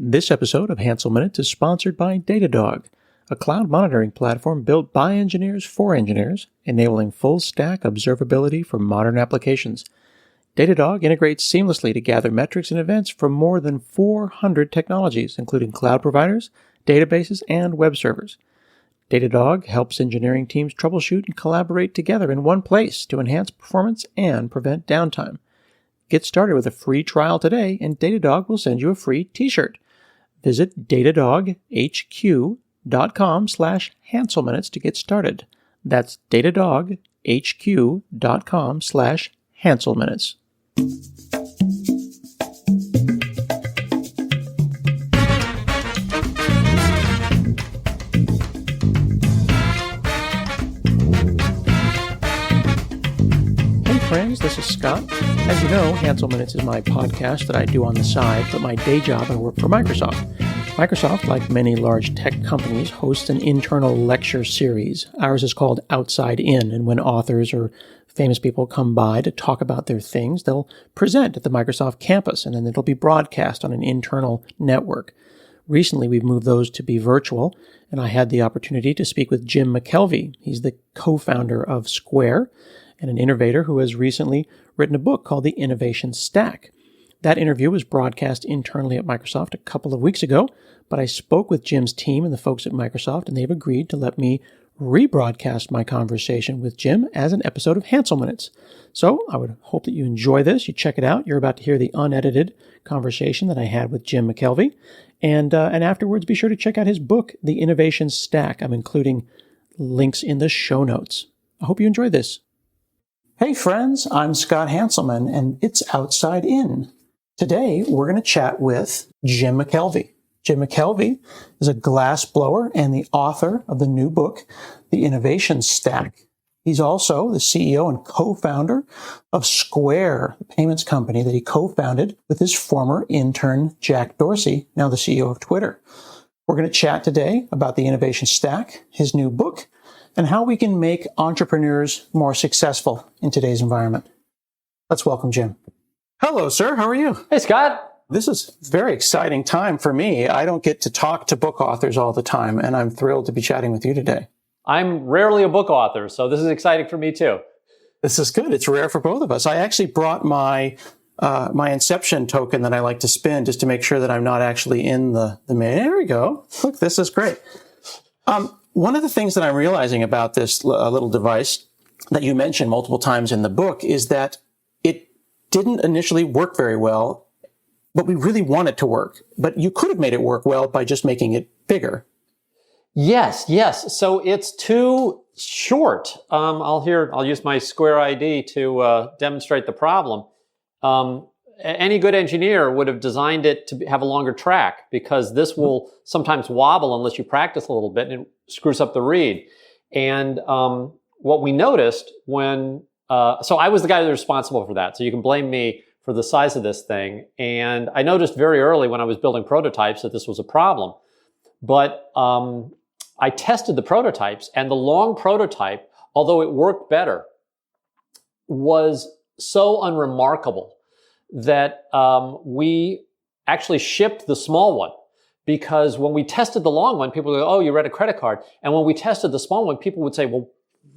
This episode of Hanselminutes is sponsored by Datadog, a cloud monitoring platform built by engineers for engineers, enabling full-stack observability for modern applications. Datadog integrates seamlessly to gather metrics and events from more than 400 technologies, including cloud providers, databases, and web servers. Datadog helps engineering teams troubleshoot and collaborate together in one place to enhance performance and prevent downtime. Get started with a free trial today, and Datadog will send you a free t-shirt. Visit datadoghq.com/Hanselminutes to get started. That's datadoghq.com/Hanselminutes. Hey friends, this is Scott. As you know, Hanselminutes is my podcast that I do on the side, but my day job I work for Microsoft. Microsoft, like many large tech companies, hosts an internal lecture series. Ours is called Outside In, and when authors or famous people come by to talk about their things, they'll present at the Microsoft campus, and then it'll be broadcast on an internal network. Recently, we've moved those to be virtual, and I had the opportunity to speak with Jim McKelvey. He's the co-founder of Square and an innovator who has recently written a book called The Innovation Stack. That interview was broadcast internally at Microsoft a couple of weeks ago, but I spoke with Jim's team and the folks at Microsoft, and they've agreed to let me rebroadcast my conversation with Jim as an episode of Hanselminutes. So I would hope that you enjoy this. You check it out. You're about to hear the unedited conversation that I had with Jim McKelvey. And afterwards, be sure to check out his book, The Innovation Stack. I'm including links in the show notes. I hope you enjoy this. Hey friends, I'm Scott Hanselman, and it's Outside In. Today, we're going to chat with Jim McKelvey. Jim McKelvey is a glassblower and the author of the new book, The Innovation Stack. He's also the CEO and co-founder of Square, the payments company that he co-founded with his former intern, Jack Dorsey, now the CEO of Twitter. We're going to chat today about The Innovation Stack, his new book, and how we can make entrepreneurs more successful in today's environment. Let's welcome Jim. Hello, sir. How are you? Hey, Scott. This is a very exciting time for me. I don't get to talk to book authors all the time, and I'm thrilled to be chatting with you today. I'm rarely a book author, so this is exciting for me too. This is good. It's rare for both of us. I actually brought my Inception token that I like to spin just to make sure that I'm not actually in the main. There we go. Look, this is great. One of the things that I'm realizing about this little device that you mentioned multiple times in the book is that it didn't initially work very well, but we really want it to work. But you could have made it work well by just making it bigger. Yes. So it's too short. I'll use my Square ID to demonstrate the problem. Any good engineer would have designed it to have a longer track, because this will sometimes wobble unless you practice a little bit, and it screws up the read. And what we noticed so I was the guy that was responsible for that. So you can blame me for the size of this thing. And I noticed very early when I was building prototypes that this was a problem. But I tested the prototypes, and the long prototype, although it worked better, was so unremarkable that we actually shipped the small one. Because when we tested the long one, people would go, oh, you read a credit card. And when we tested the small one, people would say, well,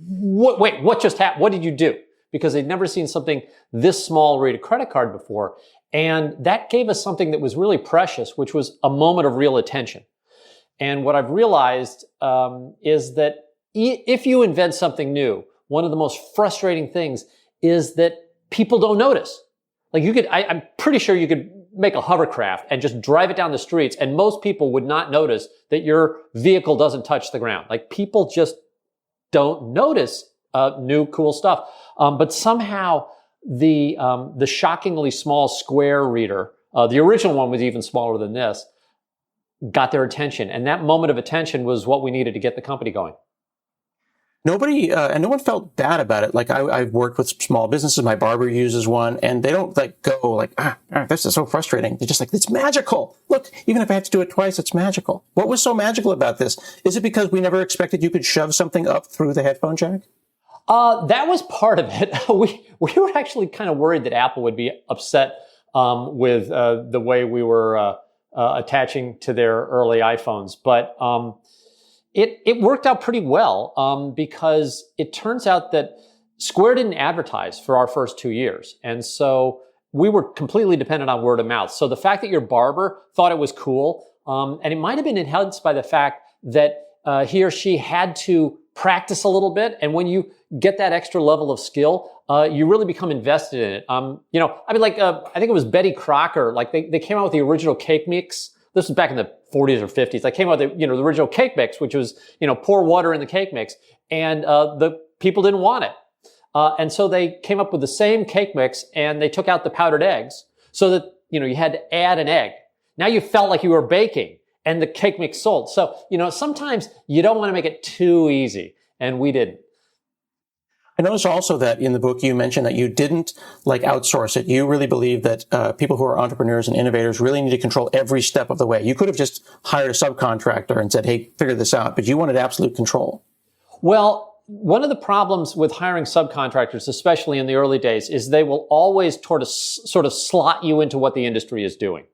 what just happened? What did you do? Because they'd never seen something this small read a credit card before. And that gave us something that was really precious, which was a moment of real attention. And what I've realized is that if you invent something new, one of the most frustrating things is that people don't notice. Like I'm pretty sure you could make a hovercraft and just drive it down the streets, and most people would not notice that your vehicle doesn't touch the ground. Like, people just don't notice new cool stuff. But somehow the shockingly small Square reader, the original one was even smaller than this, got their attention. And that moment of attention was what we needed to get the company going. No one felt bad about it. Like, I've worked with small businesses. My barber uses one, and they don't go this is so frustrating. They're just like, it's magical. Look, even if I had to do it twice, it's magical. What was so magical about this? Is it because we never expected you could shove something up through the headphone jack? That was part of it. We were actually kind of worried that Apple would be upset with the way we were attaching to their early iPhones. But it worked out pretty well because it turns out that Square didn't advertise for our first 2 years. And so we were completely dependent on word of mouth. So the fact that your barber thought it was cool, and it might have been enhanced by the fact that he or she had to practice a little bit. And when you get that extra level of skill, you really become invested in it. I think it was Betty Crocker, like they came out with the original cake mix. This was back in the 40s or 50s. They came out with the original cake mix, which was, pour water in the cake mix. And the people didn't want it. And so they came up with the same cake mix and they took out the powdered eggs so that, you had to add an egg. Now you felt like you were baking and the cake mix sold. So, sometimes you don't want to make it too easy, and we didn't. I noticed also that in the book you mentioned that you didn't outsource it. You really believe that people who are entrepreneurs and innovators really need to control every step of the way. You could have just hired a subcontractor and said, hey, figure this out, but you wanted absolute control. Well, one of the problems with hiring subcontractors, especially in the early days, is they will always sort of slot you into what the industry is doing.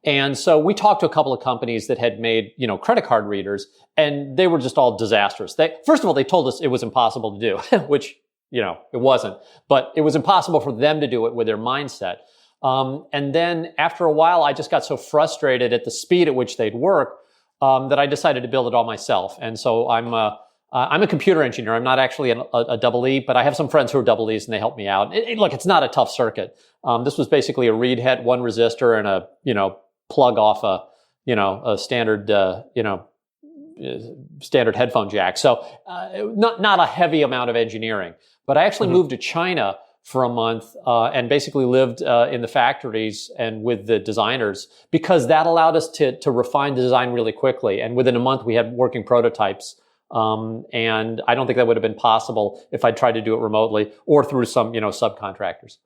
And so we talked to a couple of companies that had made, credit card readers, and they were just all disastrous. First of all, they told us it was impossible to do, which, it wasn't, but it was impossible for them to do it with their mindset. And then after a while, I just got so frustrated at the speed at which they'd work, that I decided to build it all myself. And so I'm a computer engineer. I'm not actually a double E, but I have some friends who are double E's and they help me out. Look, it's not a tough circuit. This was basically a read head, one resistor, and a, plug off a standard, standard headphone jack. So, not a heavy amount of engineering, but I actually moved to China for a month, and basically lived, in the factories and with the designers because that allowed us to refine the design really quickly. And within a month we had working prototypes. And I don't think that would have been possible if I'd tried to do it remotely or through some, subcontractors.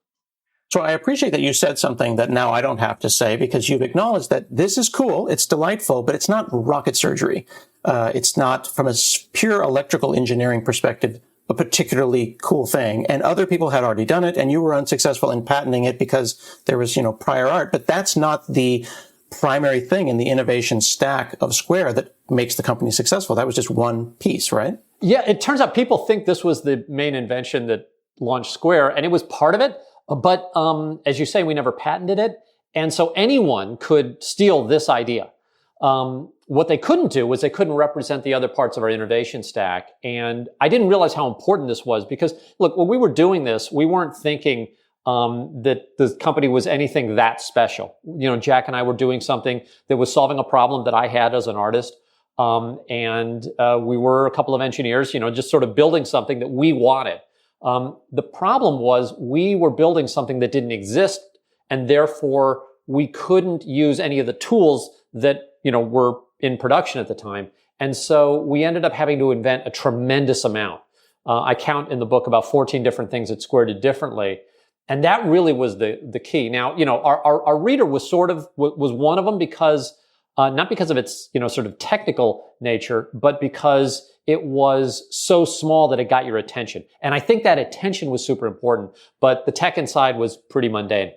So I appreciate that you said something that now I don't have to say because you've acknowledged that this is cool, it's delightful, but it's not rocket surgery. It's not, from a pure electrical engineering perspective, a particularly cool thing. And other people had already done it, and you were unsuccessful in patenting it because there was, prior art. But that's not the primary thing in the innovation stack of Square that makes the company successful. That was just one piece, right? Yeah, it turns out people think this was the main invention that launched Square, and it was part of it. But as you say, we never patented it. And so anyone could steal this idea. What they couldn't do was they couldn't represent the other parts of our innovation stack. And I didn't realize how important this was because, look, when we were doing this, we weren't thinking that the company was anything that special. Jack and I were doing something that was solving a problem that I had as an artist. And we were a couple of engineers, just sort of building something that we wanted. The problem was we were building something that didn't exist, and therefore we couldn't use any of the tools that, were in production at the time. And so we ended up having to invent a tremendous amount. I count in the book about 14 different things that Square did differently. And that really was the key. Now, our reader was was one of them because, not because of its, sort of technical nature, but because it was so small that it got your attention. And I think that attention was super important, but the tech inside was pretty mundane.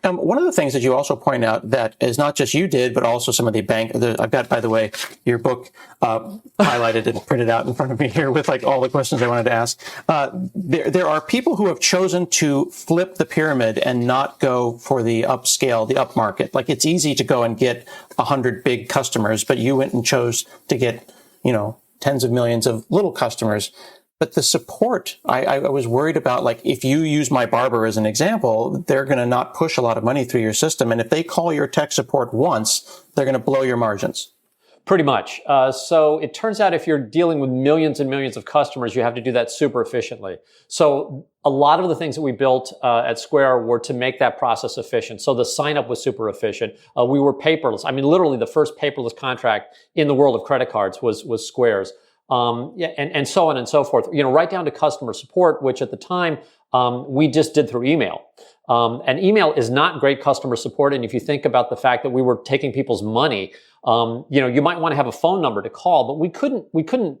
One of the things that you also point out that is not just you did, but also some of I've got, by the way, your book highlighted and printed out in front of me here with all the questions I wanted to ask. There are people who have chosen to flip the pyramid and not go for the upscale, the upmarket. It's easy to go and get 100 big customers, but you went and chose to get, tens of millions of little customers. But the support, I was worried about, if you use my barber as an example, they're going to not push a lot of money through your system. And if they call your tech support once, they're going to blow your margins. Pretty much. So it turns out if you're dealing with millions and millions of customers, you have to do that super efficiently. So a lot of the things that we built at Square were to make that process efficient. So the sign up was super efficient. We were paperless. I mean, literally the first paperless contract in the world of credit cards was Square's. And so on and so forth, right down to customer support, which at the time, we just did through email. And email is not great customer support. And if you think about the fact that we were taking people's money, you might want to have a phone number to call, but we couldn't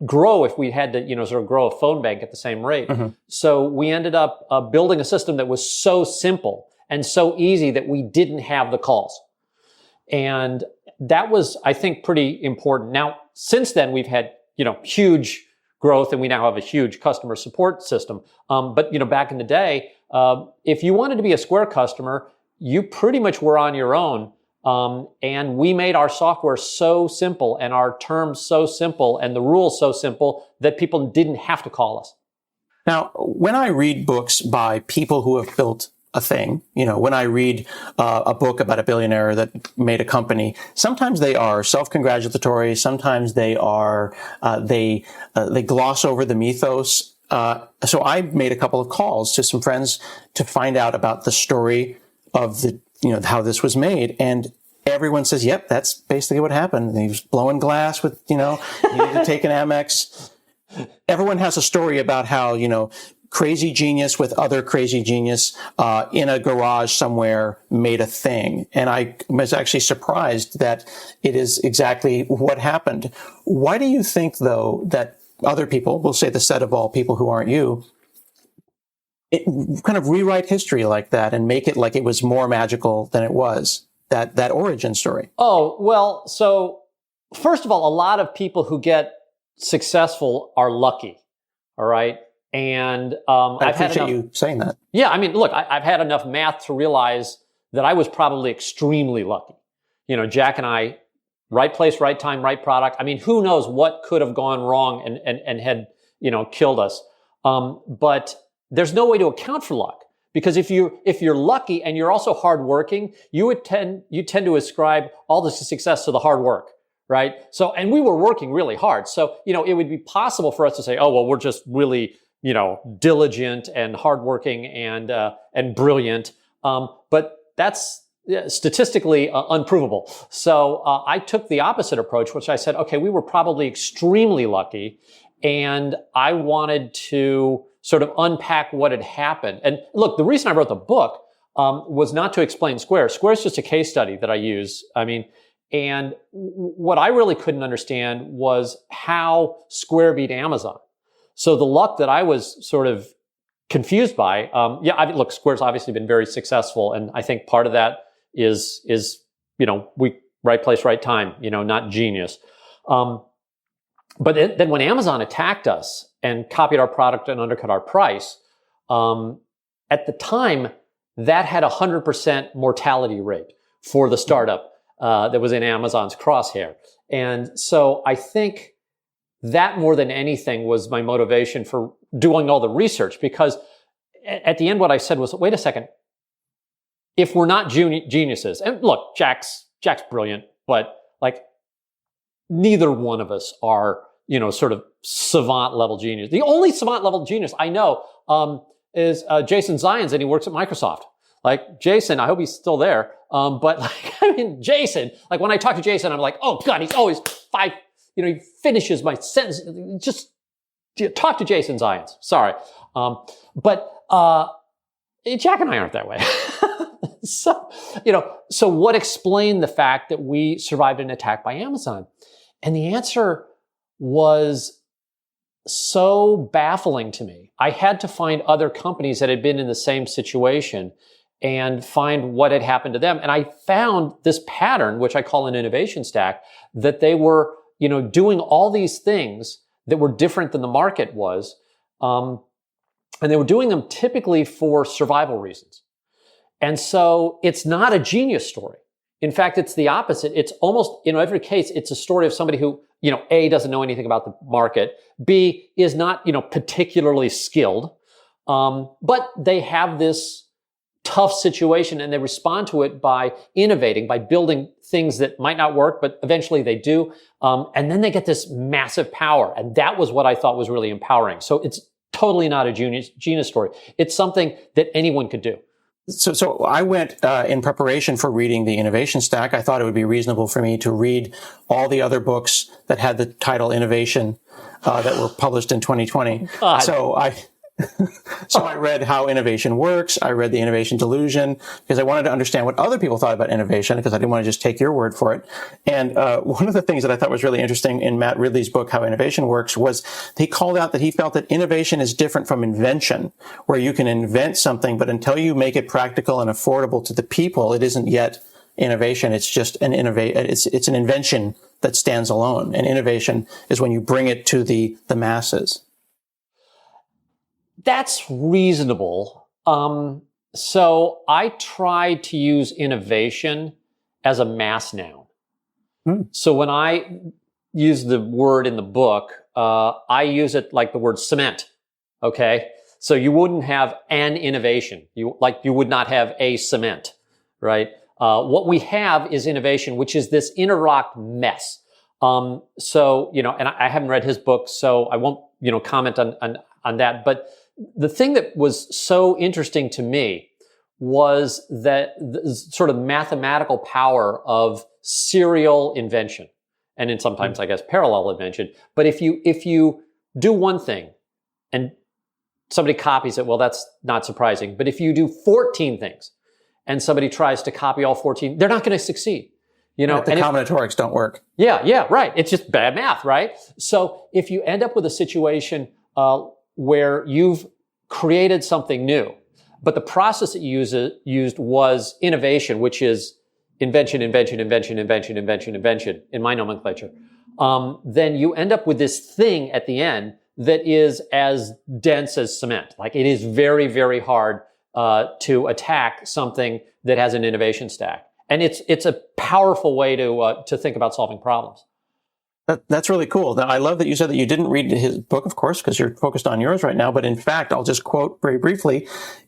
grow if we had to, sort of grow a phone bank at the same rate. Mm-hmm. So we ended up building a system that was so simple and so easy that we didn't have the calls. And that was, I think, pretty important. Now, since then, we've had, huge growth, and we now have a huge customer support system. But, back in the day, if you wanted to be a Square customer, you pretty much were on your own. And we made our software so simple and our terms so simple and the rules so simple that people didn't have to call us. Now, when I read books by people who have built a thing, when I read a book about a billionaire that made a company, sometimes they are self-congratulatory. Sometimes they are, they gloss over the mythos. So I made a couple of calls to some friends to find out about the story of how this was made. And everyone says, yep, that's basically what happened. And he was blowing glass with, he needed to take an Amex. Everyone has a story about how, crazy genius with other crazy genius, in a garage somewhere made a thing. And I was actually surprised that it is exactly what happened. Why do you think, though, that other people, we'll say the set of all people who aren't you, kind of rewrite history like that and make it like it was more magical than it was, that origin story? Oh, well, so first of all, a lot of people who get successful are lucky. All right. And I appreciate you saying that. Yeah. I mean, look, I've had enough math to realize that I was probably extremely lucky. Jack and I, right place, right time, right product. I mean, who knows what could have gone wrong and had, killed us. But there's no way to account for luck, because if you're lucky and you're also hardworking, you tend to ascribe all the success to the hard work. Right. So, and we were working really hard. So, it would be possible for us to say, oh, well, we're just really, diligent and hardworking and brilliant. But that's statistically unprovable. So, I took the opposite approach, which I said, okay, we were probably extremely lucky. And I wanted to sort of unpack what had happened. And look, the reason I wrote the book, was not to explain Square. Square is just a case study that I use. I mean, and what I really couldn't understand was how Square beat Amazon. So the luck that I was sort of confused by, look, Square's obviously been very successful. And I think part of that is, we right place, right time, not genius. But then when Amazon attacked us and copied our product and undercut our price, at the time, that had 100% mortality rate for the startup. That was in Amazon's crosshair. And so I think that more than anything was my motivation for doing all the research, because at the end, what I said was, wait a second, if we're not geniuses, and look, Jack's brilliant, but like neither one of us are, sort of savant level genius. The only savant level genius I know, is Jason Zions, and he works at Microsoft. Like, Jason, I hope he's still there. But Jason, like when I talk to Jason, I'm like, oh God, he's always he finishes my sentence. Just talk to Jason Zions. Sorry. But Jack and I aren't that way. So what explained the fact that we survived an attack by Amazon? And the answer was so baffling to me. I had to find other companies that had been in the same situation and find what had happened to them. And I found this pattern, which I call an innovation stack, that they were, doing all these things that were different than the market was. And they were doing them typically for survival reasons. And so it's not a genius story. In fact, it's the opposite. It's almost, in every case, it's a story of somebody who, A, doesn't know anything about the market, B, is not, particularly skilled, but they have this tough situation and they respond to it by innovating, by building things that might not work, but eventually they do. And then they get this massive power. And that was what I thought was really empowering. So it's totally not a genius story. It's something that anyone could do. So I went, in preparation for reading the Innovation Stack, I thought it would be reasonable for me to read all the other books that had the title Innovation, that were published in 2020. God. So I read How Innovation Works. I read The Innovation Delusion because I wanted to understand what other people thought about innovation, because I didn't want to just take your word for it. And one of the things that I thought was really interesting in Matt Ridley's book, How Innovation Works, was he called out that he felt that innovation is different from invention, where you can invent something, but until you make it practical and affordable to the people, it isn't yet innovation. It's just it's an invention that stands alone. And innovation is when you bring it to the masses. That's reasonable. So I try to use innovation as a mass noun. So when I use the word in the book, I use it like the word cement. Okay. So you wouldn't have an innovation. You would not have a cement, right? What we have is innovation, which is this interlocked mess. So, and I haven't read his book, so I won't, comment on that. But the thing that was so interesting to me was that the sort of mathematical power of serial invention, and in sometimes, I guess, parallel invention. But if you do one thing and somebody copies it, well, that's not surprising. But if you do 14 things and somebody tries to copy all 14, they're not going to succeed. The combinatorics don't work. Yeah, right. It's just bad math, right? So if you end up with a situation where you've created something new, but the process that you used was innovation, which is invention in my nomenclature, then you end up with this thing at the end that is as dense as cement. Like, it is very, very hard to attack something that has an innovation stack. And it's a powerful way to think about solving problems. That's really cool. Now, I love that you said that you didn't read his book, of course, because you're focused on yours right now. But in fact, I'll just quote very briefly,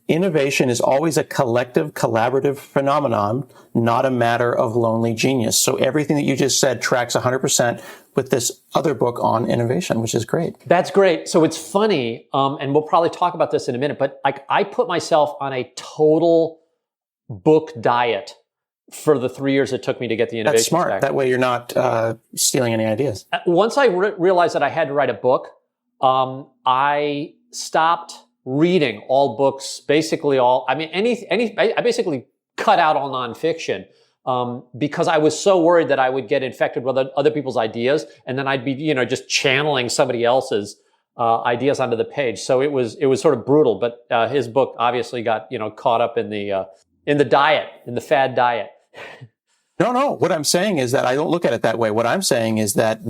innovation is always a collective, collaborative phenomenon, not a matter of lonely genius. So everything that you just said tracks 100% with this other book on innovation, which is great. That's great. So it's funny, and we'll probably talk about this in a minute, but I put myself on a total book diet for the 3 years it took me to get the innovation. That's smart. Stack. That way you're not stealing any ideas. Once I realized that I had to write a book, I stopped reading all books, basically all. I mean, I basically cut out all nonfiction because I was so worried that I would get infected with other people's ideas, and then I'd be, just channeling somebody else's ideas onto the page. So it was sort of brutal. But his book obviously got caught up in the diet, in the fad diet. No. What I'm saying is that I don't look at it that way. What I'm saying is that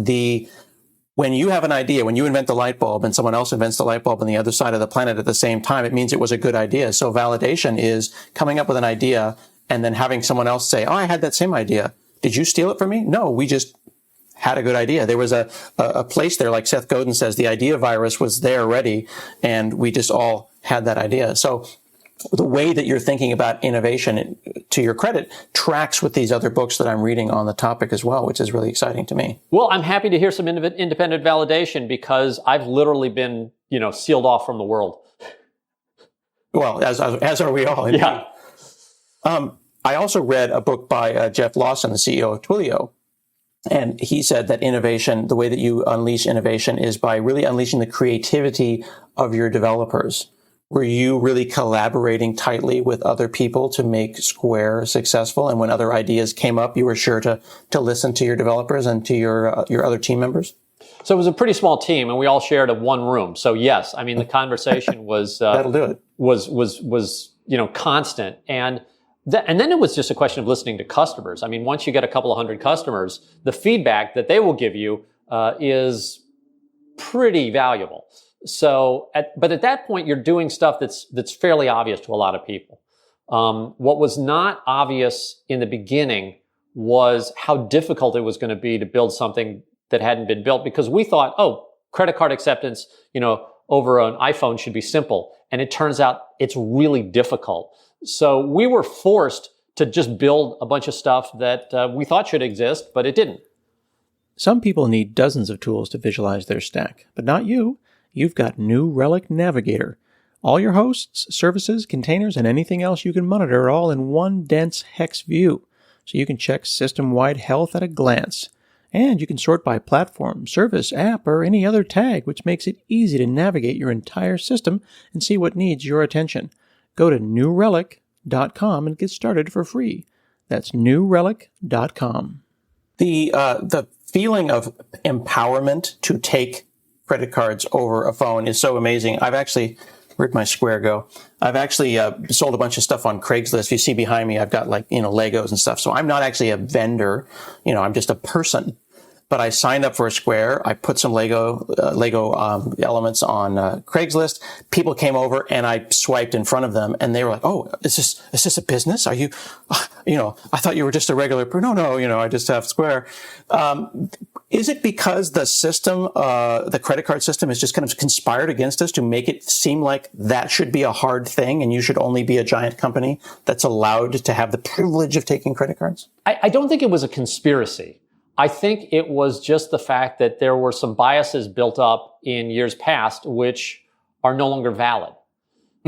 when you have an idea, when you invent the light bulb and someone else invents the light bulb on the other side of the planet at the same time, it means it was a good idea. So validation is coming up with an idea and then having someone else say, "Oh, I had that same idea. Did you steal it from me?" No, we just had a good idea. There was a place there, like Seth Godin says, the idea virus was there ready, and we just all had that idea. So the way that you're thinking about innovation, to your credit, tracks with these other books that I'm reading on the topic as well, which is really exciting to me. Well, I'm happy to hear some independent validation because I've literally been, sealed off from the world. Well, as are we all. Indeed. Yeah. I also read a book by Jeff Lawson, the CEO of Twilio. And he said that innovation, the way that you unleash innovation is by really unleashing the creativity of your developers. Were you really collaborating tightly with other people to make Square successful? And when other ideas came up, you were sure to listen to your developers and to your other team members? So it was a pretty small team, and we all shared one room. So yes, I mean, the conversation was that'll do it. Was constant, and then it was just a question of listening to customers. I mean, once you get a couple of hundred customers, the feedback that they will give you is pretty valuable. So, but at that point, you're doing stuff that's fairly obvious to a lot of people. What was not obvious in the beginning was how difficult it was going to be to build something that hadn't been built, because we thought, credit card acceptance, over an iPhone should be simple. And it turns out it's really difficult. So we were forced to just build a bunch of stuff that we thought should exist, but it didn't. Some people need dozens of tools to visualize their stack, but not you. You've got New Relic Navigator. All your hosts, services, containers, and anything else you can monitor all in one dense hex view, so you can check system-wide health at a glance. And you can sort by platform, service, app, or any other tag, which makes it easy to navigate your entire system and see what needs your attention. Go to newrelic.com and get started for free. That's newrelic.com. The feeling of empowerment to take credit cards over a phone is so amazing. I've actually Where'd my square go? I've actually sold a bunch of stuff on Craigslist. If you see behind me, I've got Legos and stuff. So I'm not actually a vendor. I'm just a person. But I signed up for a square. I put some Lego elements on Craigslist. People came over and I swiped in front of them, and they were like, "Oh, is this a business? Are you, I thought you were just a regular person." No, I just have Square. Is it because the system, the credit card system, has just kind of conspired against us to make it seem like that should be a hard thing, and you should only be a giant company that's allowed to have the privilege of taking credit cards? I don't think it was a conspiracy. I think it was just the fact that there were some biases built up in years past which are no longer valid.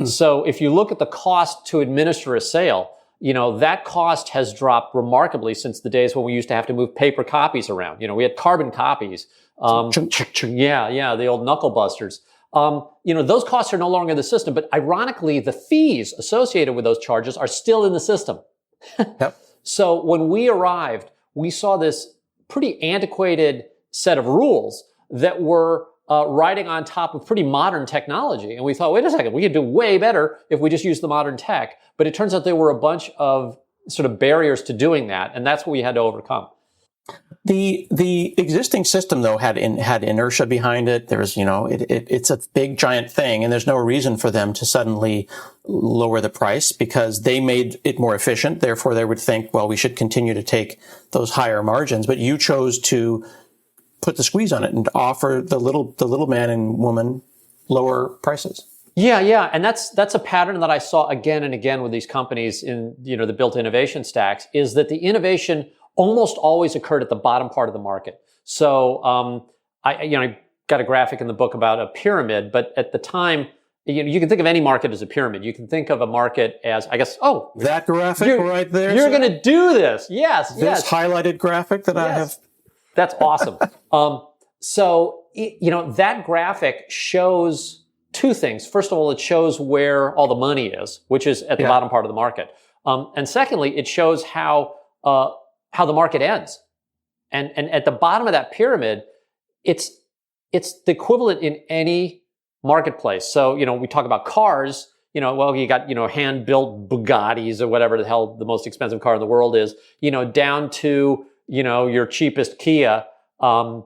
So if you look at the cost to administer a sale, that cost has dropped remarkably since the days when we used to have to move paper copies around. We had carbon copies. The old knuckle busters. Those costs are no longer in the system, but ironically, the fees associated with those charges are still in the system. Yep. So when we arrived, we saw this pretty antiquated set of rules that were riding on top of pretty modern technology. And we thought, wait a second, we could do way better if we just use the modern tech. But it turns out there were a bunch of sort of barriers to doing that. And that's what we had to overcome. The existing system, though, had inertia behind it. There's, it's a big, giant thing, and there's no reason for them to suddenly lower the price because they made it more efficient. Therefore, they would think, well, we should continue to take those higher margins. But you chose to put the squeeze on it and offer the little man and woman lower prices. Yeah. And that's a pattern that I saw again and again with these companies in, the built innovation stacks, is that the innovation almost always occurred at the bottom part of the market. So, I got a graphic in the book about a pyramid, but at the time, you can think of any market as a pyramid. You can think of a market as, that graphic right there. You're going to do this. Yes. This highlighted graphic that I have. That's awesome. That graphic shows two things. First of all, it shows where all the money is, which is at the bottom part of the market. And secondly, it shows how the market ends. And at the bottom of that pyramid, it's the equivalent in any marketplace. So, we talk about cars, you got, hand-built Bugattis or whatever the hell the most expensive car in the world is, down to, your cheapest Kia. And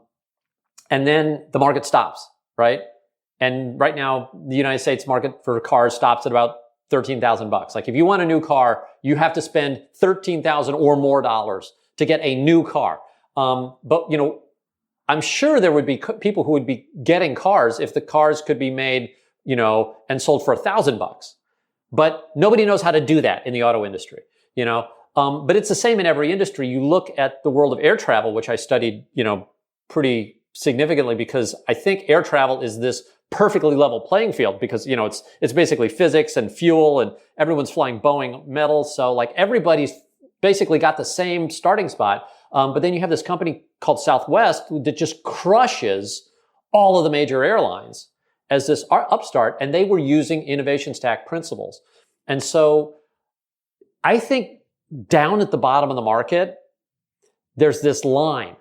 then the market stops, right? And right now, the United States market for cars stops at about $13,000. Like if you want a new car, you have to spend $13,000 or more dollars to get a new car. But I'm sure there would be people who would be getting cars if the cars could be made, and sold for $1,000. But nobody knows how to do that in the auto industry, But it's the same in every industry. You look at the world of air travel, which I studied, pretty significantly because I think air travel is this perfectly level playing field because, it's basically physics and fuel and everyone's flying Boeing metal. So like everybody's basically got the same starting spot. But then you have this company called Southwest that just crushes all of the major airlines as this upstart, and they were using innovation stack principles. And so I think down at the bottom of the market, there's this line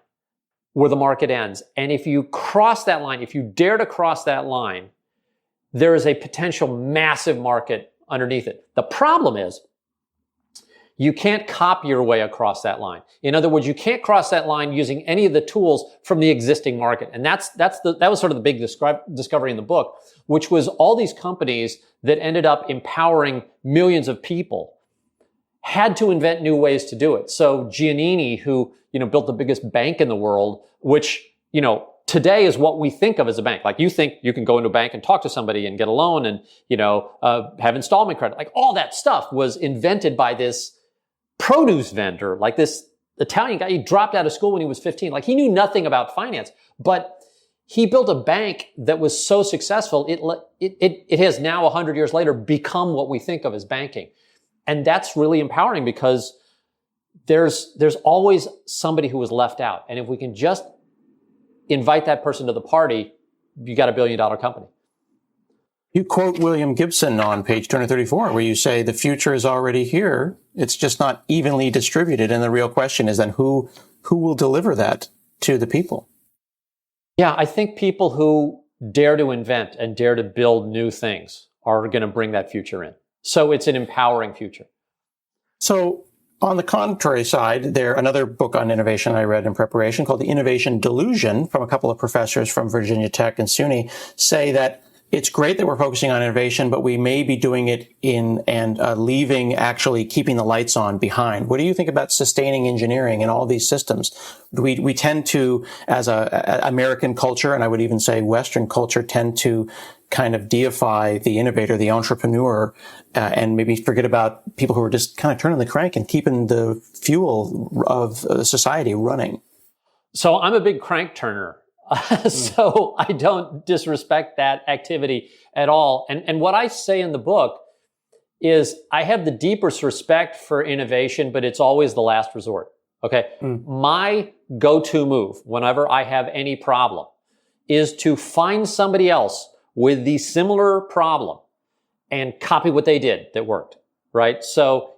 where the market ends. And if you cross that line, if you dare to cross that line, there is a potential massive market underneath it. The problem is you can't copy your way across that line. In other words, you can't cross that line using any of the tools from the existing market. And that was sort of the big discovery in the book, which was all these companies that ended up empowering millions of people had to invent new ways to do it. So Giannini, who, built the biggest bank in the world, which, today is what we think of as a bank. Like you think you can go into a bank and talk to somebody and get a loan and, have installment credit. Like all that stuff was invented by this produce vendor, like this Italian guy. He dropped out of school when he was 15. Like he knew nothing about finance, but he built a bank that was so successful. It has now 100 years later become what we think of as banking. And that's really empowering because there's always somebody who was left out. And if we can just invite that person to the party, you got $1 billion company. You quote William Gibson on page 234, where you say the future is already here. It's just not evenly distributed. And the real question is then who will deliver that to the people? Yeah, I think people who dare to invent and dare to build new things are going to bring that future in. So it's an empowering future. So on the contrary side, another book on innovation I read in preparation called The Innovation Delusion from a couple of professors from Virginia Tech and SUNY say that it's great that we're focusing on innovation, but we may be doing it leaving actually keeping the lights on behind. What do you think about sustaining engineering and all these systems? We tend to, as a American culture, and I would even say Western culture, tend to kind of deify the innovator, the entrepreneur, and maybe forget about people who are just kind of turning the crank and keeping the fuel of society running. So I'm a big crank turner. So I don't disrespect that activity at all. And what I say in the book is I have the deepest respect for innovation, but it's always the last resort. Okay. My go-to move whenever I have any problem is to find somebody else with the similar problem and copy what they did that worked. Right. So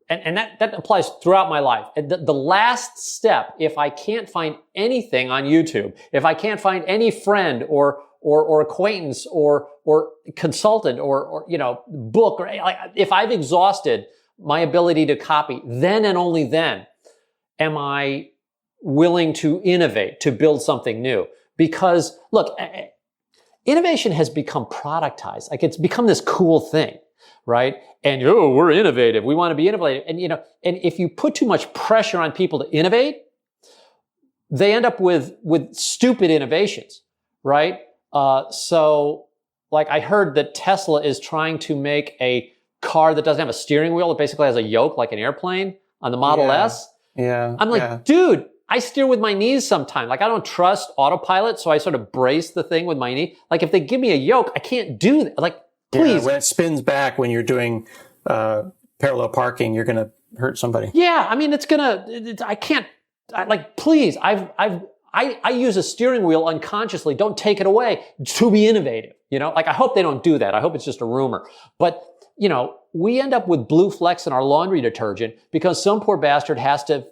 and that applies throughout my life. The last step, if I can't find anything on YouTube, if I can't find any friend or acquaintance or consultant or book, or if I've exhausted my ability to copy, then and only then am I willing to innovate, to build something new. Because look, innovation has become productized. Like it's become this cool thing. Right? And, we're innovative. We want to be innovative. And, and if you put too much pressure on people to innovate, they end up with stupid innovations, right? So like I heard that Tesla is trying to make a car that doesn't have a steering wheel. It basically has a yoke like an airplane on the Model S. Yeah. I'm like, dude, I steer with my knees sometimes. Like I don't trust autopilot. So I sort of brace the thing with my knee. Like if they give me a yoke, I can't do that. Like, please. Yeah, when it spins back when you're doing parallel parking, you're going to hurt somebody. Yeah, I mean, please. I use a steering wheel unconsciously. Don't take it away to be innovative. Like I hope they don't do that. I hope it's just a rumor. But we end up with blue flecks in our laundry detergent because some poor bastard has to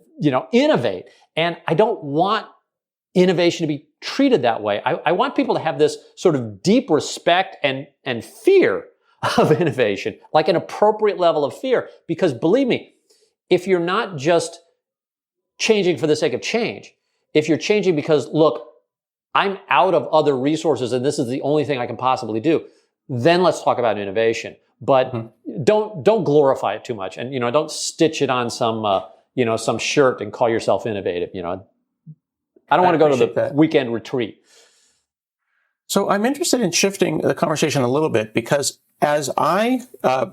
innovate. And I don't want innovation to be treated that way. I want people to have this sort of deep respect and fear of innovation, like an appropriate level of fear. Because believe me, if you're not just changing for the sake of change, if you're changing because, look, I'm out of other resources and this is the only thing I can possibly do, then let's talk about innovation. But don't glorify it too much, and don't stitch it on some shirt and call yourself innovative. I don't want to go to the weekend retreat. So I'm interested in shifting the conversation a little bit because as I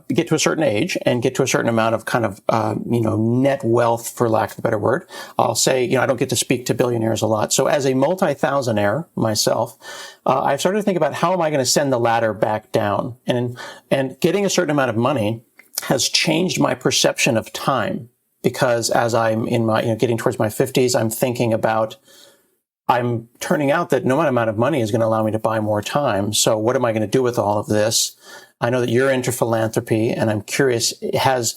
get to a certain age and get to a certain amount of kind of, net wealth, for lack of a better word, I'll say, I don't get to speak to billionaires a lot. So as a multi-thousandaire myself, I've started to think about how am I going to send the ladder back down? And getting a certain amount of money has changed my perception of time because as I'm in my, getting towards my 50s, I'm thinking about I'm turning out that no amount of money is going to allow me to buy more time. So what am I going to do with all of this? I know that you're into philanthropy, and I'm curious, has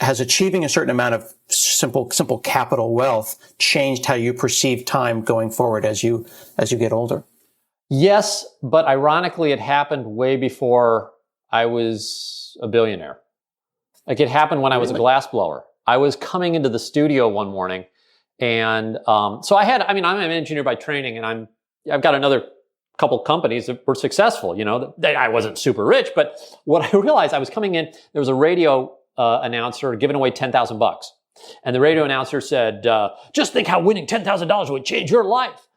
achieving a certain amount of simple capital wealth changed how you perceive time going forward as you get older? Yes, but ironically, it happened way before I was a billionaire. Like it happened when I was a glassblower. I was coming into the studio one morning. And so I'm an engineer by training, and I've got another couple companies that were successful. I wasn't super rich, but what I realized, I was coming in, there was a radio announcer giving away $10,000, and the radio announcer said, "Just think how winning $10,000 would change your life."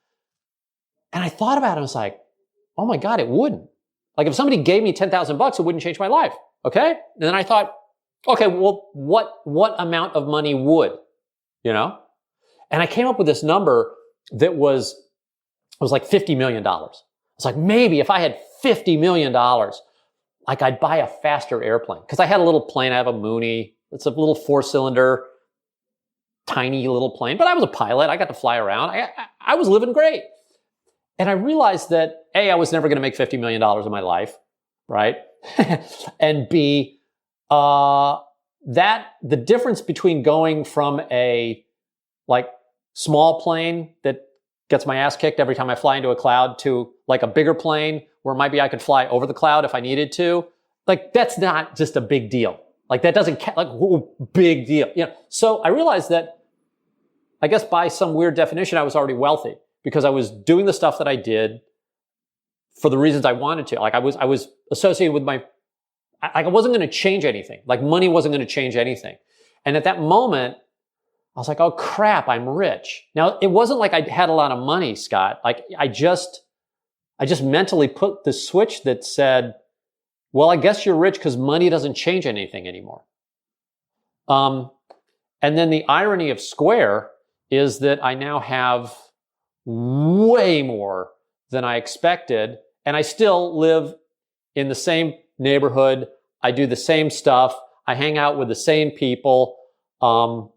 And I thought about it, and I was like, "Oh my God, it wouldn't. Like if somebody gave me $10,000, it wouldn't change my life." Okay, and then I thought, okay, well, what amount of money would, And I came up with this number that was like $50 million. It's like, maybe if I had $50 million, like I'd buy a faster airplane. Because I had a little plane. I have a Mooney. It's a little 4-cylinder, tiny little plane. But I was a pilot. I got to fly around. I was living great. And I realized that, A, I was never going to make $50 million in my life, right? And B, that the difference between going from a small plane that gets my ass kicked every time I fly into a cloud to like a bigger plane where maybe I could fly over the cloud if I needed to. Like, that's not just a big deal. Like, that doesn't like, whoa, big deal. So I realized that, I guess by some weird definition, I was already wealthy because I was doing the stuff that I did for the reasons I wanted to. Like, I was associated with I wasn't going to change anything. Like, money wasn't going to change anything. And at that moment, I was like, oh crap, I'm rich. Now, it wasn't like I had a lot of money, Scott. Like, I just mentally put the switch that said, well, I guess you're rich because money doesn't change anything anymore. And then the irony of Square is that I now have way more than I expected, and I still live in the same neighborhood. I do the same stuff. I hang out with the same people. What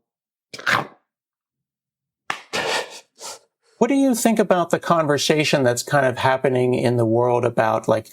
do you think about the conversation that's kind of happening in the world about, like,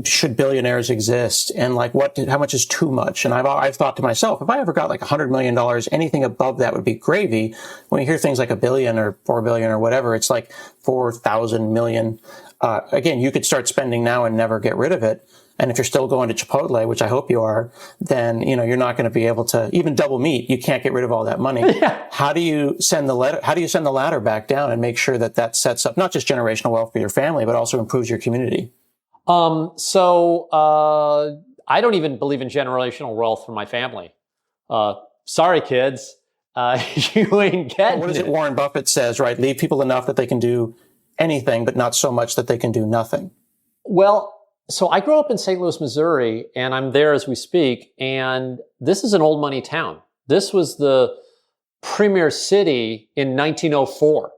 should billionaires exist, and like how much is too much? And I've thought to myself, if I ever got like $100 million, anything above that would be gravy. When you hear things like $1 billion or $4 billion or whatever, it's like 4,000 million. Again, you could start spending now and never get rid of it. And if you're still going to Chipotle, which I hope you are, then, you're not going to be able to even double meat. You can't get rid of all that money. Yeah. How do you send the ladder back down and make sure that sets up not just generational wealth for your family, but also improves your community? So I don't even believe in generational wealth for my family. Sorry, kids. You ain't getting What is it it. Warren Buffett says, right? Leave people enough that they can do anything, but not so much that they can do nothing. Well, so I grew up in St. Louis, Missouri, and I'm there as we speak. And this is an old money town. This was the premier city in 1904,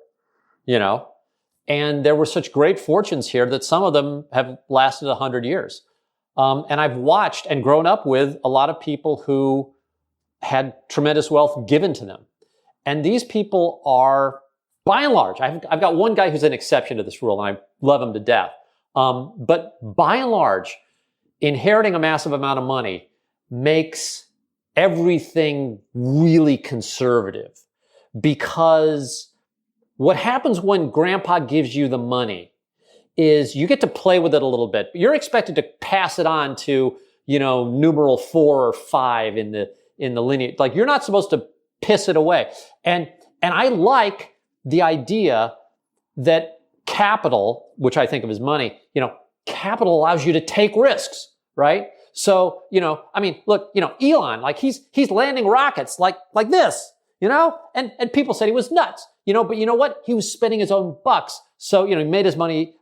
and there were such great fortunes here that some of them have lasted 100 years. And I've watched and grown up with a lot of people who had tremendous wealth given to them. And these people are, by and large, I've got one guy who's an exception to this rule, and I love him to death. But by and large, inheriting a massive amount of money makes everything really conservative, because what happens when grandpa gives you the money is you get to play with it a little bit. You're expected to pass it on to, numeral 4 or 5 in the lineage. Like, you're not supposed to piss it away. And I like the idea that capital, which I think of as money, capital allows you to take risks, right? So, look, Elon, like he's landing rockets like this, and people said he was nuts, but you know what? He was spending his own bucks. So, he made his money,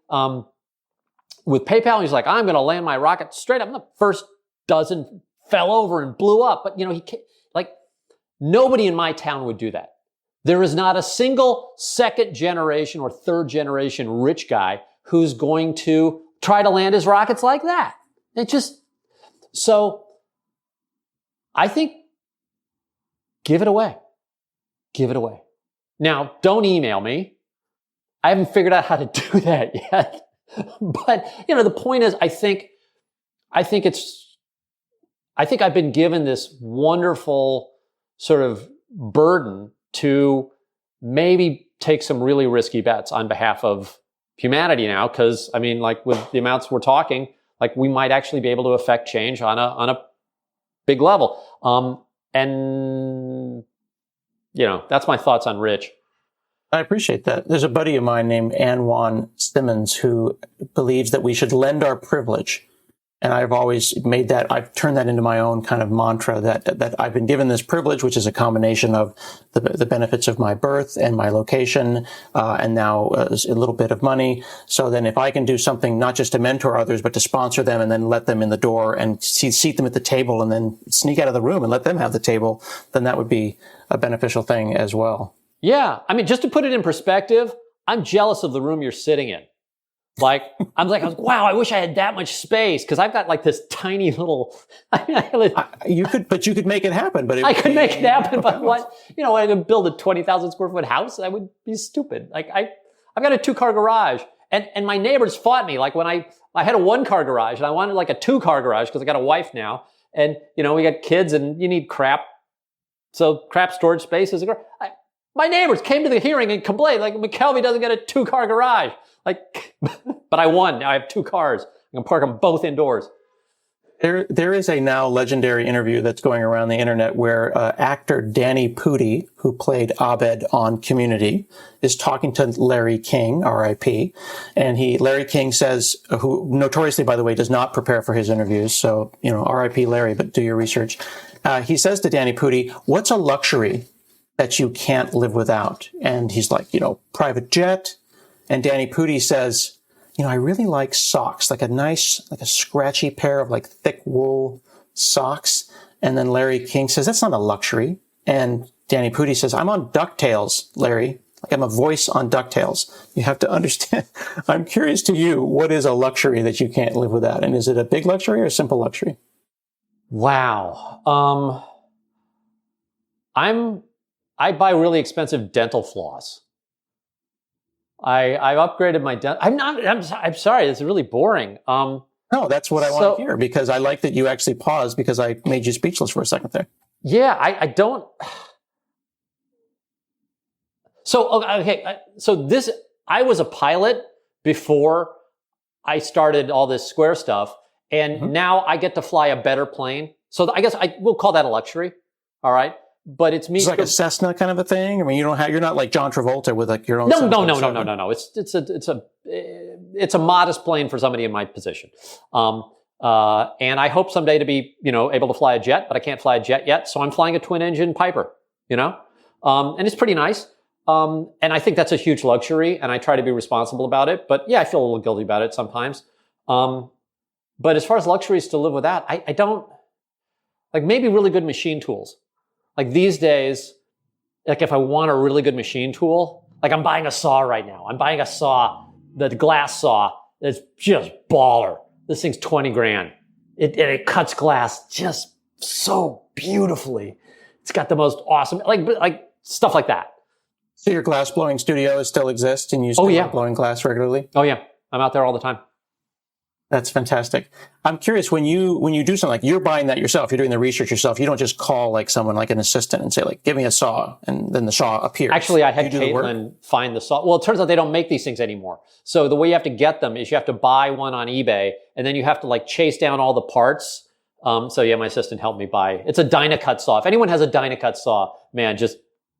with PayPal. He's like, I'm going to land my rocket straight up. And the first dozen fell over and blew up. But, nobody in my town would do that. There is not a single second generation or third generation rich guy who's going to try to land his rockets like that. So I think give it away. Give it away. Now, don't email me. I haven't figured out how to do that yet. But, the point is, I think I've been given this wonderful sort of burden to maybe take some really risky bets on behalf of humanity now. Cause with the amounts we're talking, we might actually be able to affect change on a big level. That's my thoughts on rich. I appreciate that. There's a buddy of mine named Anwan Simmons who believes that we should lend our privilege. And I've always I've turned that into my own kind of mantra that I've been given this privilege, which is a combination of the benefits of my birth and my location, and now a little bit of money. So then if I can do something not just to mentor others, but to sponsor them and then let them in the door and seat them at the table and then sneak out of the room and let them have the table, then that would be a beneficial thing as well. Yeah. Just to put it in perspective, I'm jealous of the room you're sitting in. Wow, I wish I had that much space, because I've got this tiny little. You could make it happen, but I could make it happen. But what? I could build a 20,000 square foot house. That would be stupid. I've got a 2-car garage, and my neighbors fought me. When I had a 1-car garage, and I wanted a 2-car garage because I got a wife now, and we got kids, and you need crap. So crap storage space is a garage. My neighbors came to the hearing and complained, McKelvey doesn't get a 2-car garage. But I won. Now I have 2 cars. I can park them both indoors. There is a now legendary interview that's going around the internet where actor Danny Pudi, who played Abed on Community, is talking to Larry King, R.I.P. And Larry King says, who notoriously, by the way, does not prepare for his interviews. So, R.I.P. Larry, but do your research. He says to Danny Pudi, what's a luxury that you can't live without? And he's like, private jet. And Danny Pudi says, I really like socks, like a scratchy pair of thick wool socks. And then Larry King says, that's not a luxury. And Danny Pudi says, I'm on DuckTales, Larry. I'm a voice on DuckTales. You have to understand. I'm curious to you, what is a luxury that you can't live without? And is it a big luxury or a simple luxury? Wow. I buy really expensive dental floss. I've upgraded my dental. I'm sorry. This is really boring. No, that's what I want to hear, because I like that you actually paused because I made you speechless for a second there. Yeah, I don't. So, okay. I was a pilot before I started all this Square stuff. And now I get to fly a better plane. So I guess we'll call that a luxury. All right. But it's me. It's like a Cessna kind of a thing. I mean, you're not like John Travolta with your own. No. It's a modest plane for somebody in my position. And I hope someday to be, able to fly a jet, but I can't fly a jet yet. So I'm flying a twin engine Piper, and it's pretty nice. And I think that's a huge luxury, and I try to be responsible about it. But yeah, I feel a little guilty about it sometimes. But as far as luxuries to live without, I don't maybe really good machine tools. Like these days, if I want a really good machine tool, I'm buying a saw right now. I'm buying a saw, the glass saw, that's just baller. This thing's $20,000. It cuts glass just so beautifully. It's got the most awesome, stuff like that. So your glass blowing studio still exists and you still are blowing glass regularly? Oh yeah. I'm out there all the time. That's fantastic. I'm curious, when you do something you're buying that yourself, you're doing the research yourself, you don't just call someone like an assistant and say give me a saw, and then the saw appears. Actually, I had Caitlin find the saw. Well, it turns out they don't make these things anymore. So the way you have to get them is you have to buy one on eBay, and then you have to chase down all the parts. So yeah, my assistant helped me buy. It's a Dynacut saw. If anyone has a Dynacut saw, man,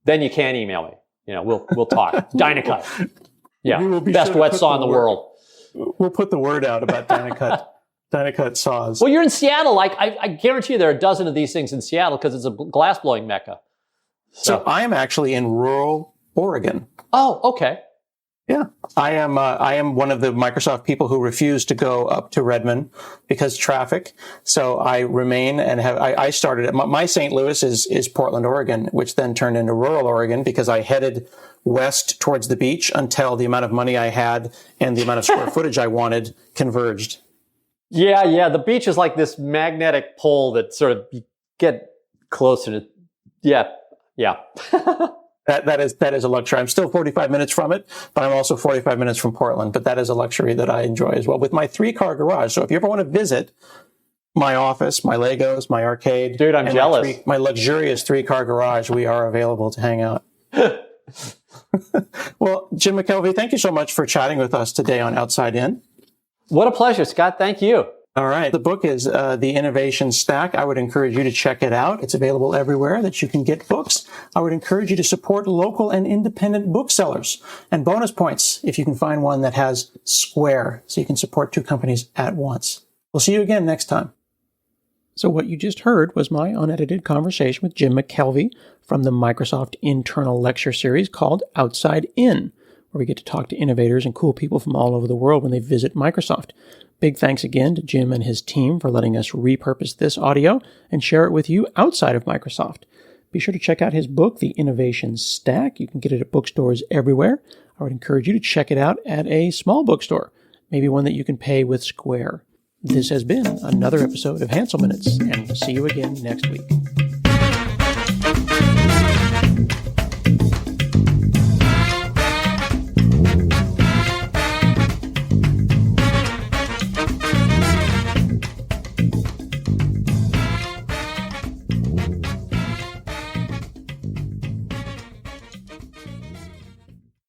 then you can email me. We'll talk. Dynacut. Yeah, best wet saw in the world. We'll put the word out about Dynacut saws. Well, you're in Seattle. I guarantee you there are a dozen of these things in Seattle because it's a glass blowing mecca. So I am actually in rural Oregon. Oh, okay. Yeah, I am one of the Microsoft people who refuse to go up to Redmond because traffic. So I remain and I started at my St. Louis is Portland, Oregon, which then turned into rural Oregon because I headed west towards the beach until the amount of money I had and the amount of square footage I wanted converged. Yeah. The beach is like this magnetic pole that sort of you get closer to. Yeah. That is a luxury. I'm still 45 minutes from it, but I'm also 45 minutes from Portland. But that is a luxury that I enjoy as well with my 3-car garage. So if you ever want to visit my office, my Legos, my arcade, dude, I'm jealous. My luxurious 3-car garage, we are available to hang out. Well, Jim McKelvey, thank you so much for chatting with us today on Outside In. What a pleasure, Scott. Thank you. All right. The book is The Innovation Stack. I would encourage you to check it out. It's available everywhere that you can get books. I would encourage you to support local and independent booksellers. And bonus points if you can find one that has Square, so you can support 2 companies at once. We'll see you again next time. So what you just heard was my unedited conversation with Jim McKelvey from the Microsoft internal lecture series called Outside In, where we get to talk to innovators and cool people from all over the world when they visit Microsoft. Big thanks again to Jim and his team for letting us repurpose this audio and share it with you outside of Microsoft. Be sure to check out his book, The Innovation Stack. You can get it at bookstores everywhere. I would encourage you to check it out at a small bookstore, maybe one that you can pay with Square. This has been another episode of Hanselminutes, and we'll see you again next week.